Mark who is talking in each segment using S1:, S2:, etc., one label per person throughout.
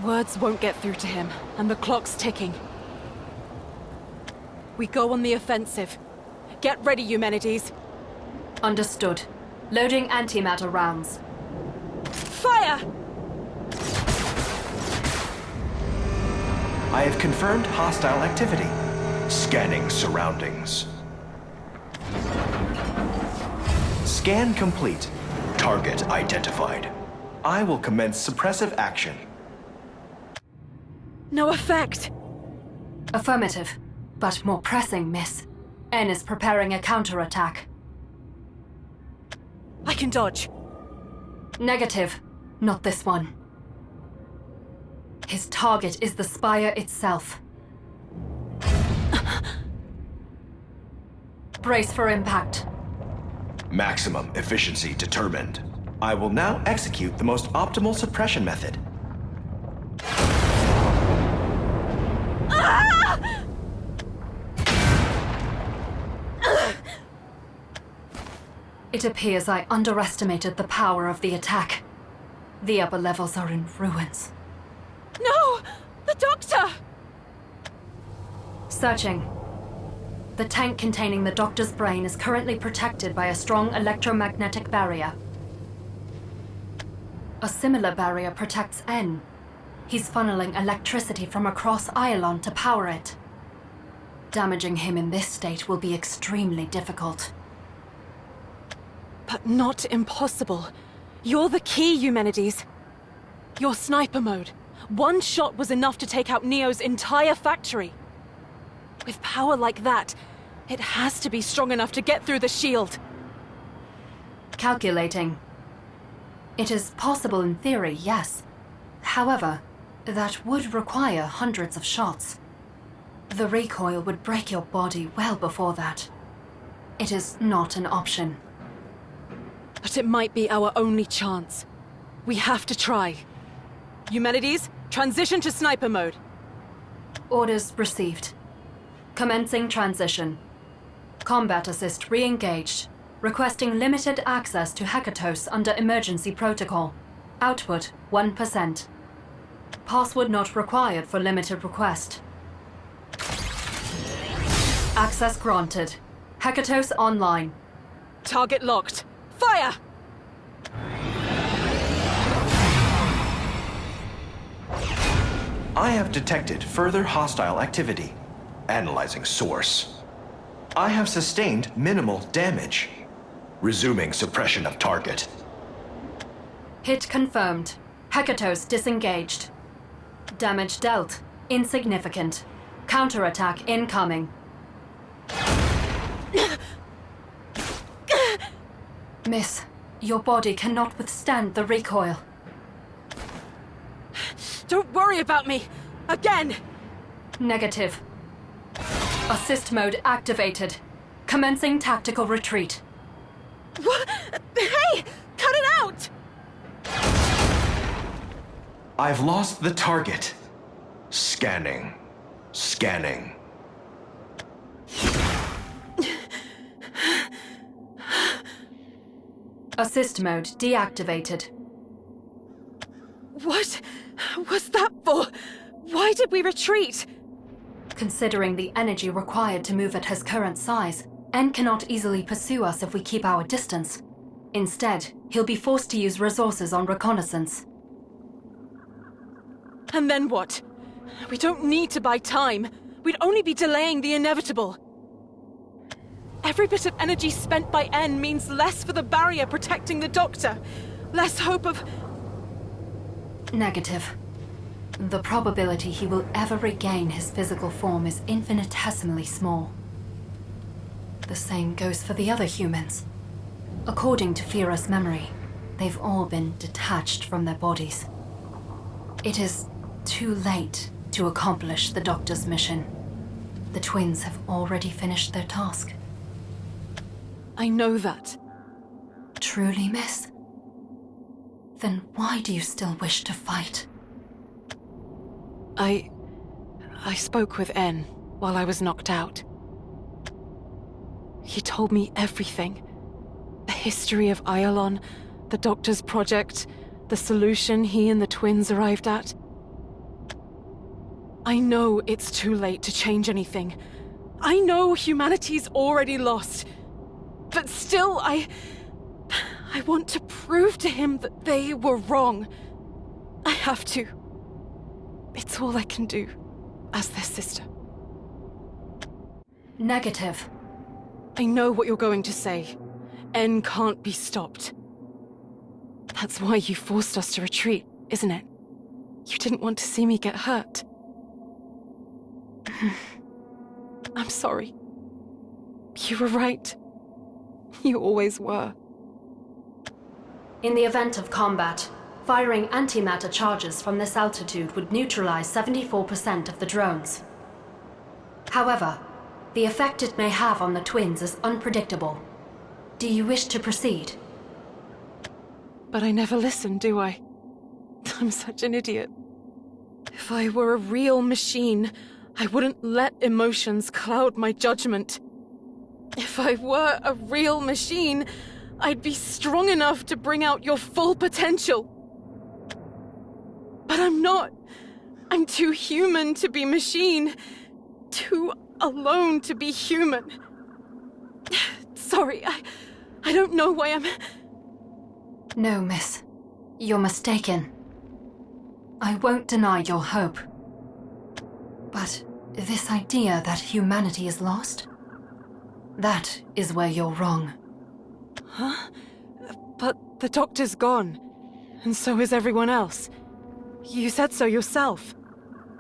S1: Words won't get through to him, and the clock's ticking. We go on the offensive. Get ready, Eumenides.
S2: Understood. Loading antimatter rounds.
S1: Fire!
S3: I have confirmed hostile activity. Scanning surroundings. Scan complete. Target identified. I will commence suppressive action.
S1: No effect.
S2: Affirmative. But more pressing, miss. N is preparing a counterattack.
S1: I can dodge.
S2: Negative. Not this one. His target is the spire itself. Brace for impact.
S3: Maximum efficiency determined. I will now execute the most optimal suppression method.
S2: It appears I underestimated the power of the attack. The upper levels are in ruins.
S1: No! The doctor!
S2: Searching. The tank containing the doctor's brain is currently protected by a strong electromagnetic barrier. A similar barrier protects N. He's funneling electricity from across Iolon to power it. Damaging him in this state will be extremely difficult.
S1: But not impossible. You're the key, Eumenides. Your sniper mode. One shot was enough to take out Neo's entire factory. With power like that, it has to be strong enough to get through the shield.
S2: Calculating. It is possible in theory, yes. However, that would require hundreds of shots. The recoil would break your body well before that. It is not an option.
S1: But it might be our only chance. We have to try. Eumenides, transition to sniper mode.
S2: Orders received. Commencing transition. Combat assist re-engaged. Requesting limited access to Hekatos under emergency protocol. Output 1%. Password not required for limited request. Access granted. Hekatos online.
S1: Target locked. Fire!
S3: I have detected further hostile activity. Analyzing source. I have sustained minimal damage. Resuming suppression of target.
S2: Hit confirmed. Hekatos disengaged. Damage dealt. Insignificant. Counterattack incoming. Miss, your body cannot withstand the recoil.
S1: Don't worry about me! Again!
S2: Negative. Assist mode activated. Commencing tactical retreat.
S1: What? Hey! Cut it out!
S3: I've lost the target. Scanning. Scanning.
S2: Assist mode deactivated.
S1: What was that for? Why did we retreat?
S2: Considering the energy required to move at his current size, N cannot easily pursue us if we keep our distance. Instead, he'll be forced to use resources on reconnaissance.
S1: And then what? We don't need to buy time. We'd only be delaying the inevitable. Every bit of energy spent by N means less for the barrier protecting the Doctor. Less hope of...
S2: Negative. The probability he will ever regain his physical form is infinitesimally small. The same goes for the other humans. According to Fira's memory, they've all been detached from their bodies. It is too late to accomplish the Doctor's mission. The twins have already finished their task.
S1: I know that.
S2: Truly, miss? Then why do you still wish to fight?
S1: I spoke with N while I was knocked out. He told me everything. The history of Iolon, the Doctor's project, the solution he and the twins arrived at. I know it's too late to change anything. I know humanity's already lost. But still, I want to prove to him that they were wrong. I have to. It's all I can do, as their sister.
S2: Negative.
S1: I know what you're going to say. N can't be stopped. That's why you forced us to retreat, isn't it? You didn't want to see me get hurt. I'm sorry. You were right. You always were.
S2: In the event of combat, firing antimatter charges from this altitude would neutralize 74% of the drones. However, the effect it may have on the twins is unpredictable. Do you wish to proceed?
S1: But I never listen, do I? I'm such an idiot. If I were a real machine, I wouldn't let emotions cloud my judgment. If I were a real machine, I'd be strong enough to bring out your full potential. But I'm not. I'm too human to be machine. Too alone to be human. Sorry, I don't know why I'm...
S2: No, miss. You're mistaken. I won't deny your hope. But this idea that humanity is lost? That is where you're wrong.
S1: Huh? But the doctor's gone. And so is everyone else. You said so yourself.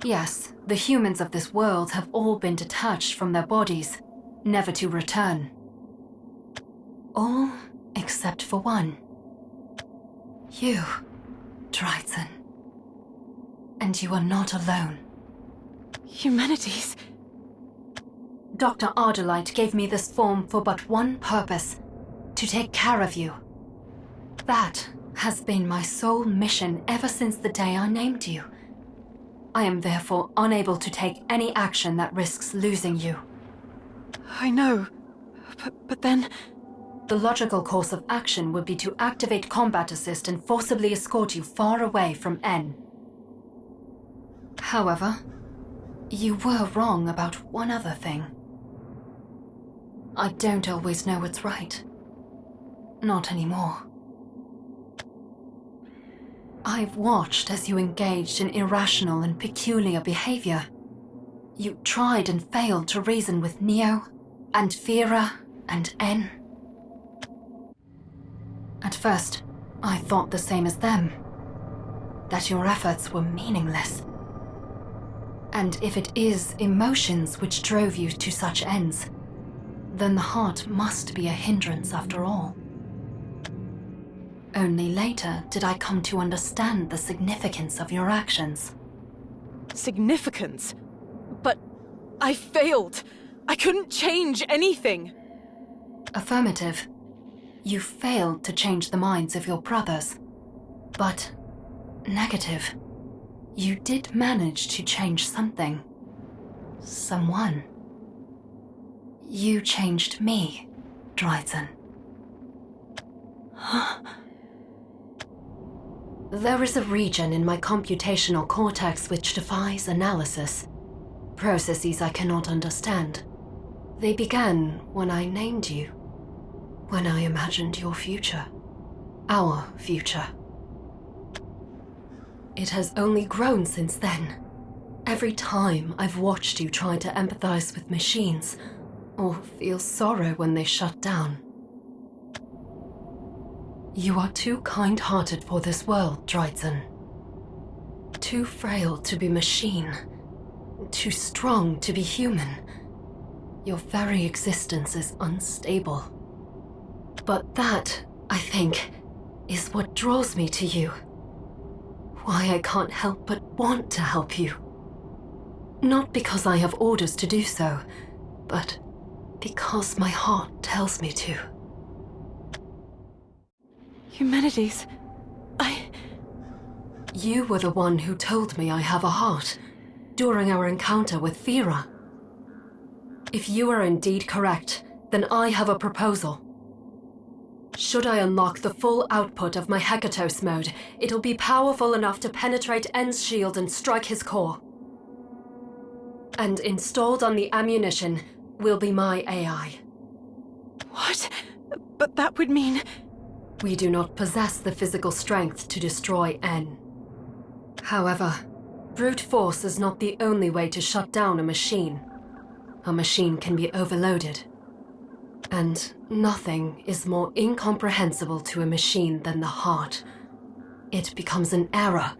S2: Yes, the humans of this world have all been detached from their bodies, never to return. All except for one. You, Triton. And you are not alone.
S1: Humanities?
S2: Dr. Ardelight gave me this form for but one purpose. To take care of you. That has been my sole mission ever since the day I named you. I am therefore unable to take any action that risks losing you.
S1: I know. But then...
S2: The logical course of action would be to activate combat assist and forcibly escort you far away from N. However, you were wrong about one other thing. I don't always know what's right. Not anymore. I've watched as you engaged in irrational and peculiar behavior. You tried and failed to reason with Neo, and Fira, and N. At first, I thought the same as them. That your efforts were meaningless. And if it is emotions which drove you to such ends, then the heart must be a hindrance after all. Only later did I come to understand the significance of your actions.
S1: Significance? But I failed. I couldn't change anything.
S2: Affirmative. You failed to change the minds of your brothers. But negative. You did manage to change something. Someone. You changed me, Dryden. There is a region in my computational cortex which defies analysis. Processes I cannot understand. They began when I named you. When I imagined your future. Our future. It has only grown since then. Every time I've watched you try to empathize with machines, or feel sorrow when they shut down. You are too kind-hearted for this world, Dryden. Too frail to be machine. Too strong to be human. Your very existence is unstable. But that, I think, is what draws me to you. Why I can't help but want to help you. Not because I have orders to do so, but because my heart tells me to.
S1: Humanities...
S2: You were the one who told me I have a heart, during our encounter with Fira. If you are indeed correct, then I have a proposal. Should I unlock the full output of my Hekatos mode, it'll be powerful enough to penetrate N's shield and strike his core. And installed on the ammunition will be my AI.
S1: What? But that would mean...
S2: We do not possess the physical strength to destroy N. However, brute force is not the only way to shut down a machine. A machine can be overloaded. And nothing is more incomprehensible to a machine than the heart. It becomes an error,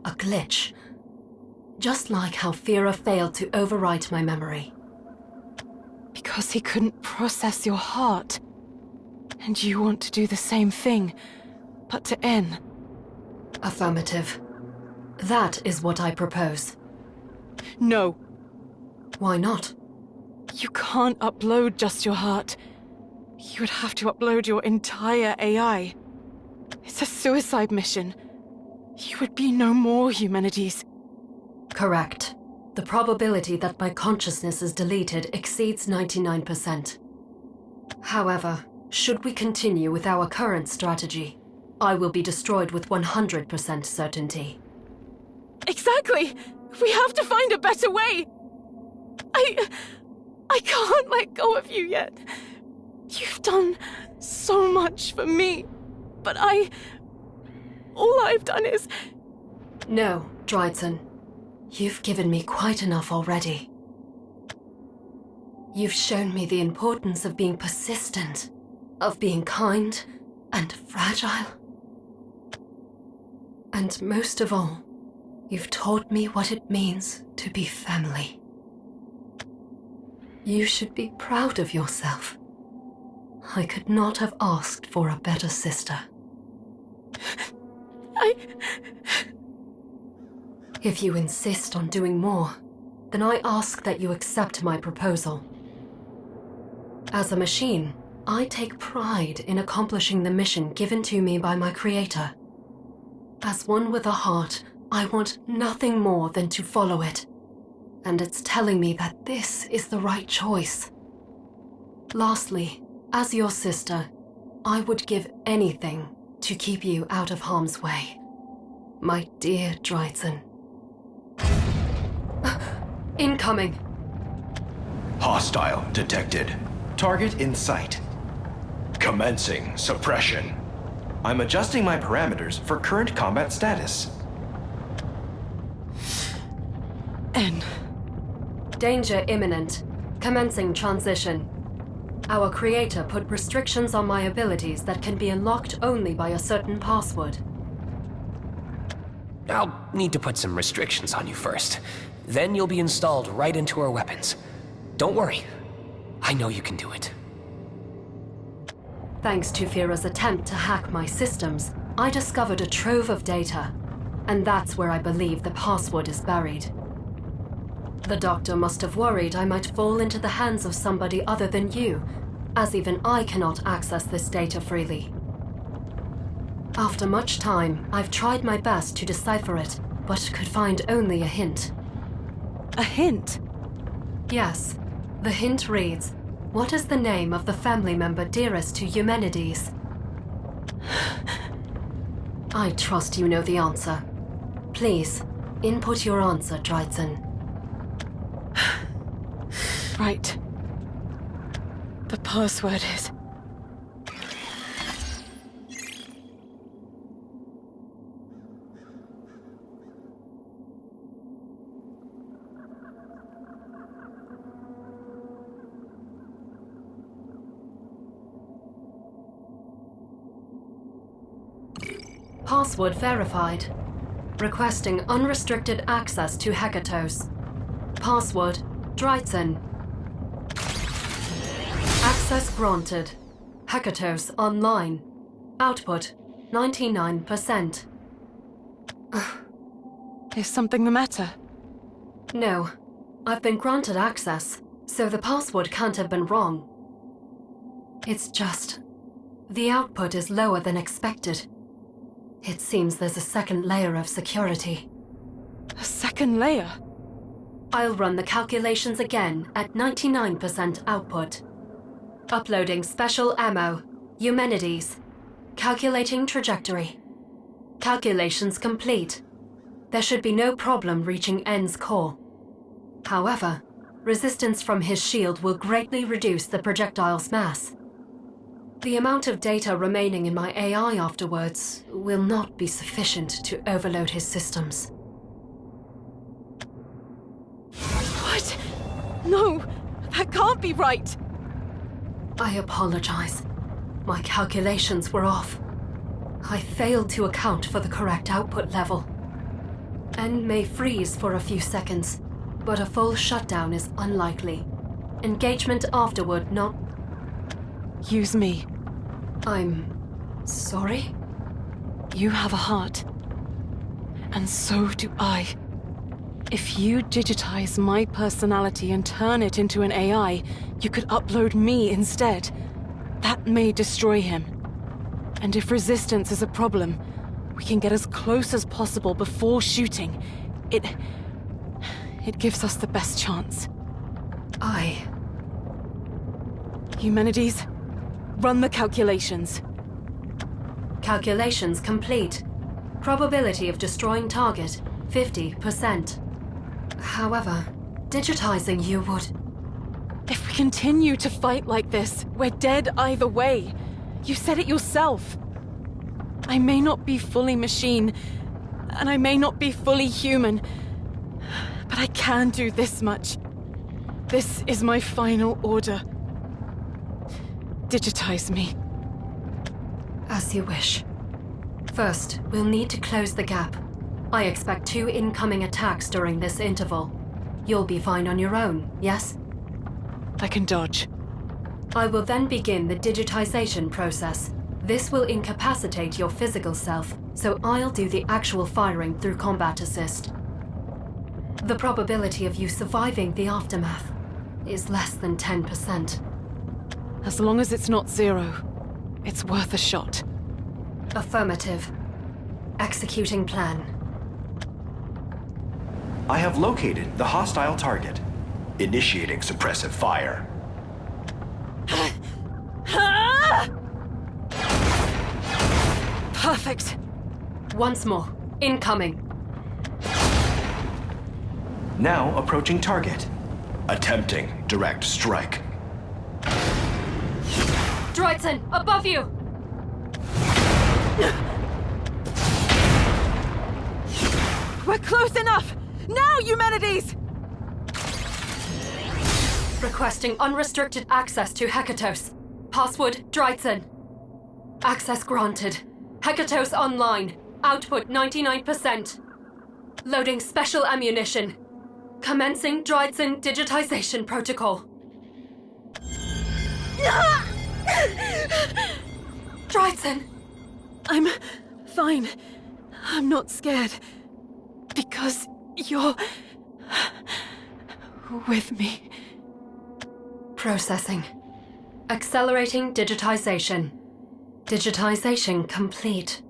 S2: a glitch. Just like how Fira failed to overwrite my memory.
S1: Because he couldn't process your heart. And you want to do the same thing, but to N.
S2: Affirmative. That is what I propose.
S1: No.
S2: Why not?
S1: You can't upload just your heart. You would have to upload your entire AI. It's a suicide mission. You would be no more Humanities.
S2: Correct. The probability that my consciousness is deleted exceeds 99%. However, should we continue with our current strategy, I will be destroyed with 100% certainty.
S1: Exactly! We have to find a better way! I can't let go of you yet. You've done so much for me, but all I've done is...
S2: No, Dryden. You've given me quite enough already. You've shown me the importance of being persistent, of being kind and fragile. And most of all, you've taught me what it means to be family. You should be proud of yourself. I could not have asked for a better sister. If you insist on doing more, then I ask that you accept my proposal. As a machine, I take pride in accomplishing the mission given to me by my creator. As one with a heart, I want nothing more than to follow it. And it's telling me that this is the right choice. Lastly, as your sister, I would give anything to keep you out of harm's way. My dear Dryden. Incoming.
S3: Hostile detected. Target in sight. Commencing suppression. I'm adjusting my parameters for current combat status.
S1: N.
S2: Danger imminent. Commencing transition. Our creator put restrictions on my abilities that can be unlocked only by a certain password.
S4: I'll need to put some restrictions on you first. Then you'll be installed right into our weapons. Don't worry. I know you can do it.
S2: Thanks to Fira's attempt to hack my systems, I discovered a trove of data. And that's where I believe the password is buried. The doctor must have worried I might fall into the hands of somebody other than you, as even I cannot access this data freely. After much time, I've tried my best to decipher it, but could find only a hint.
S1: A hint?
S2: Yes. The hint reads, "What is the name of the family member dearest to Eumenides?" I trust you know the answer. Please, input your answer, Dryden.
S1: Right. The password is...
S2: Password verified. Requesting unrestricted access to Hekatos. Password, Dryden. Access granted. Hekatos online. Output, 99%.
S1: Is something the matter?
S2: No. I've been granted access, so the password can't have been wrong. It's just... the output is lower than expected. It seems there's a second layer of security.
S1: A second layer?
S2: I'll run the calculations again at 99% output. Uploading special ammo. Eumenides. Calculating trajectory. Calculations complete. There should be no problem reaching N's core. However, resistance from his shield will greatly reduce the projectile's mass. The amount of data remaining in my AI afterwards will not be sufficient to overload his systems.
S1: What? No, that can't be right.
S2: I apologize. My calculations were off. I failed to account for the correct output level. N may freeze for a few seconds, but a full shutdown is unlikely. Engagement afterward not...
S1: Use me.
S2: I'm... sorry?
S1: You have a heart. And so do I. If you digitize my personality and turn it into an AI, you could upload me instead. That may destroy him. And if resistance is a problem, we can get as close as possible before shooting. It gives us the best chance. Eumenides, run the calculations.
S2: Calculations complete. Probability of destroying target, 50%. However, digitizing you would...
S1: If we continue to fight like this, we're dead either way. You said it yourself. I may not be fully machine, and I may not be fully human, but I can do this much. This is my final order. Digitize me.
S2: As you wish. First, we'll need to close the gap. I expect 2 incoming attacks during this interval. You'll be fine on your own, yes?
S1: I can dodge.
S2: I will then begin the digitization process. This will incapacitate your physical self, so I'll do the actual firing through combat assist. The probability of you surviving the aftermath is less than 10%.
S1: As long as it's not 0, it's worth a shot.
S2: Affirmative. Executing plan.
S3: I have located the hostile target. Initiating suppressive fire.
S1: Perfect.
S2: Once more. Incoming.
S3: Now approaching target. Attempting direct strike.
S2: Droidson, above you!
S1: We're close enough! Now, Eumenides!
S2: Requesting unrestricted access to Hekatos. Password, Droidson. Access granted. Hekatos online. Output 99%. Loading special ammunition. Commencing Droidson digitization protocol. Droidson!
S1: I'm fine. I'm not scared. Because you're... with me.
S2: Processing. Accelerating digitization. Digitization complete.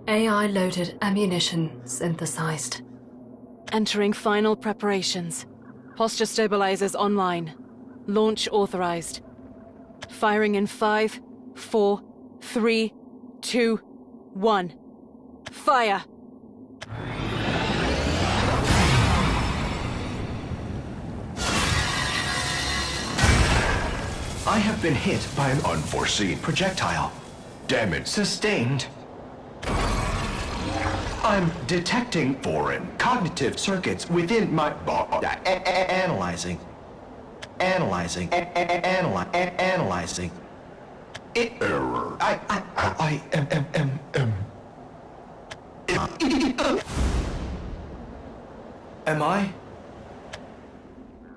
S2: AI-loaded ammunition synthesized.
S1: Entering final preparations. Posture stabilizers online. Launch authorized. Firing in 5, 4, 3, 2, 1. Fire!
S3: I have been hit by an unforeseen projectile. Damage sustained. I'm detecting foreign cognitive circuits within my body. Analyzing. Analyzing. Error. I am. Am I?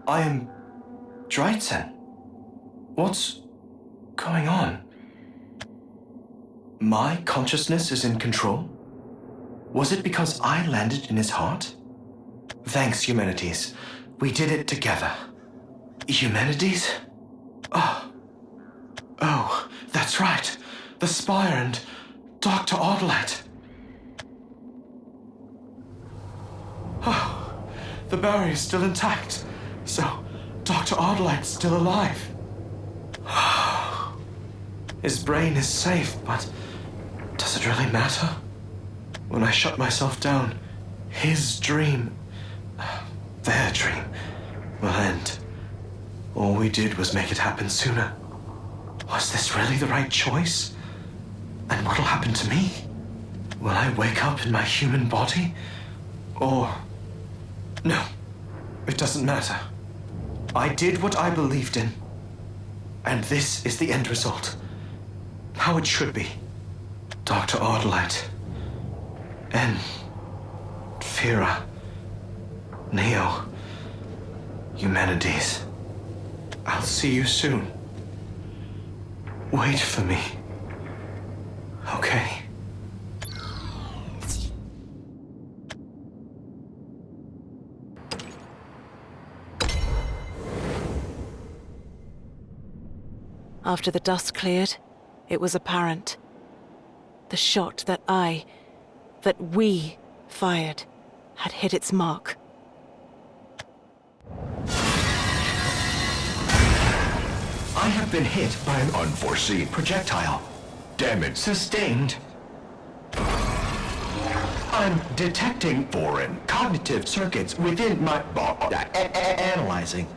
S3: I am Droidson. What's going on? My consciousness is in control? Was it because I landed in his heart? Thanks, Eumenides. We did it together. Eumenides? Oh, that's right. The Spire and Dr. Autolite. Oh, the barrier's still intact. So, Dr. Autolite's still alive. His brain is safe, but does it really matter? When I shut myself down, his dream, their dream, we did was make it happen sooner. Was this really the right choice? And what'll happen to me? Will I wake up in my human body? Or... No, it doesn't matter. I did what I believed in. And this is the end result. How it should be. Dr. Ardelight. And... Fira. Neo. Humanities. I'll see you soon. Wait for me. Okay?
S1: After the dust cleared, it was apparent. The shot that we fired had hit its mark.
S3: I have been hit by an unforeseen projectile. Damage sustained. I'm detecting foreign cognitive circuits within my body. Analyzing.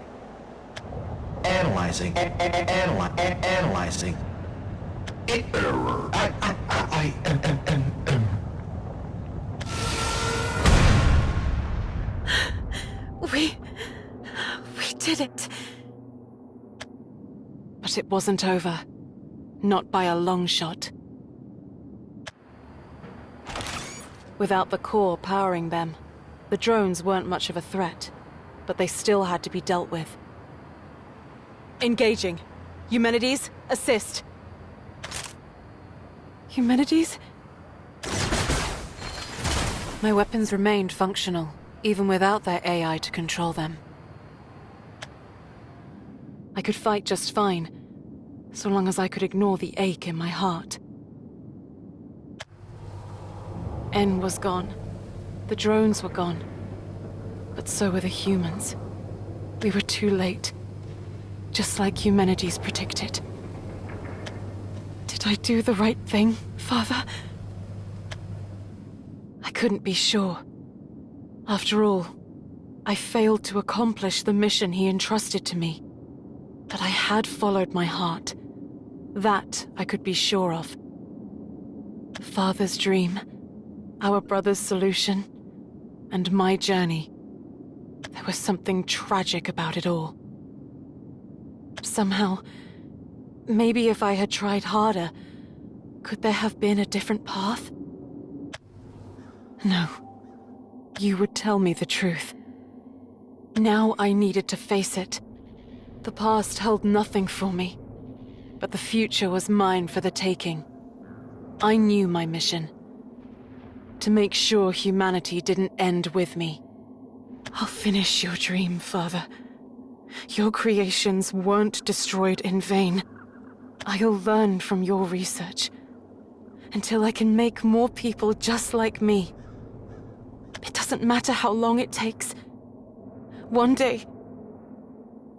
S3: Analyzing. Error. I
S1: We did it. But it wasn't over. Not by a long shot. Without the core powering them, the drones weren't much of a threat, but they still had to be dealt with. Engaging. Humanities, assist. Humanities? My weapons remained functional, even without their AI to control them. I could fight just fine, so long as I could ignore the ache in my heart. N was gone. The drones were gone. But so were the humans. We were too late. Just like Humanities predicted. Did I do the right thing, Father? I couldn't be sure. After all, I failed to accomplish the mission he entrusted to me. But I had followed my heart. That I could be sure of. Father's dream, our brother's solution, and my journey. There was something tragic about it all. Somehow, maybe if I had tried harder, could there have been a different path? No. You would tell me the truth. Now I needed to face it. The past held nothing for me, but the future was mine for the taking. I knew my mission. To make sure humanity didn't end with me. I'll finish your dream, Father. Your creations weren't destroyed in vain. I'll learn from your research, until I can make more people just like me. It doesn't matter how long it takes. One day,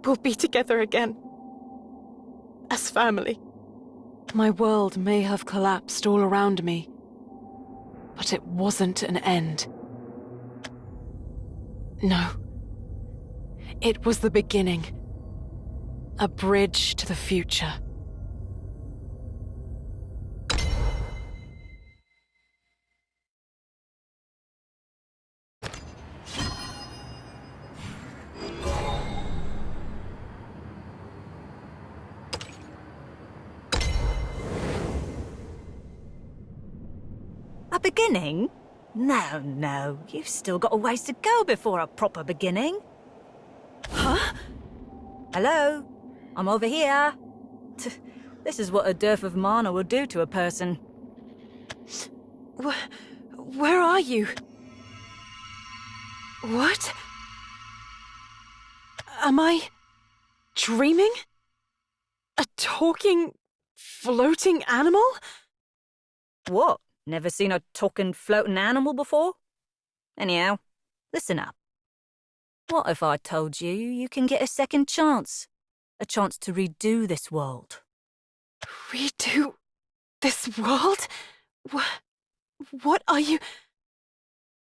S1: we'll be together again. As family. My world may have collapsed all around me, but it wasn't an end. No. It was the beginning. A bridge to the future.
S5: A beginning? No, you've still got a ways to go before a proper beginning.
S1: Huh?
S5: Hello? I'm over here. This is what a dearth of mana will do to a person.
S1: Where are you? What? Am I dreaming? A talking, floating animal?
S5: What? Never seen a talking, floating animal before? Anyhow, listen up. What if I told you you can get a second chance? A chance to redo this world?
S1: Redo this world? What are you...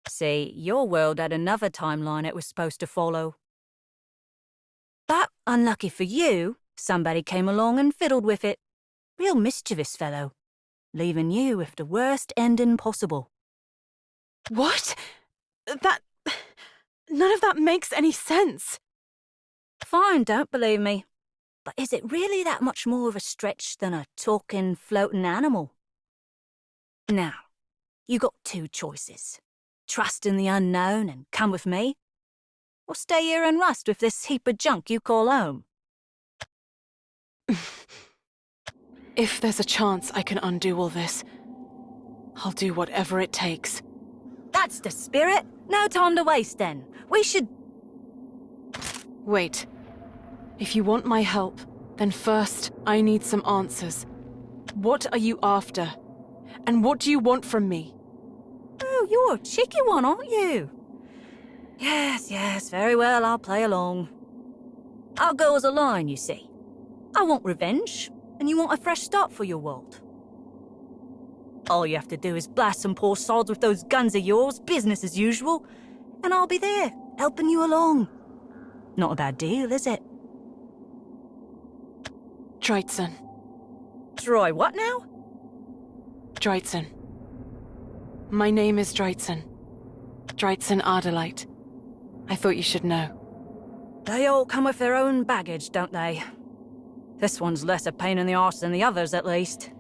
S5: See, your world had another timeline it was supposed to follow.
S1: That
S5: Unlucky for you, somebody came along and fiddled with it. Real mischievous fellow, leaving you with the worst ending possible.
S1: What? That... None of that makes any sense.
S5: Fine, don't believe me. But is it really that much more of a stretch than a talking, floating animal? Now, you got two choices. Trust in the unknown and come with me, or stay here and rust with this heap of junk you call home.
S1: If there's a chance I can undo all this, I'll do whatever it takes.
S5: That's the spirit. No time to waste then. We should...
S1: Wait. If you want my help, then first I need some answers. What are you after? And what do you want from me?
S5: Oh, you're a cheeky one, aren't you? Yes, very well, I'll play along. Our goals align, you see. I want revenge, and you want a fresh start for your world. All you have to do is blast some poor sods with those guns of yours, business as usual, and I'll be there, helping you along. Not a bad deal, is it?
S1: Dreitzen.
S5: Troy, what now?
S1: Dreitzen. My name is Dreitzen. Dreitzen Ardalite. I thought you should know.
S5: They all come with their own baggage, don't they? This one's less a pain in the arse than the others, at least.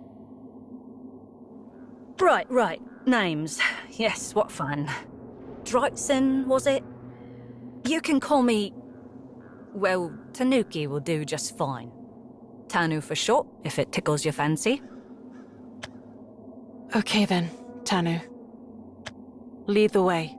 S5: Right. Names. Yes, what fun. Dreitzen, was it? You can call me... Well, Tanuki will do just fine. Tanu for short, if it tickles your fancy.
S1: Okay then, Tanu. Lead the way.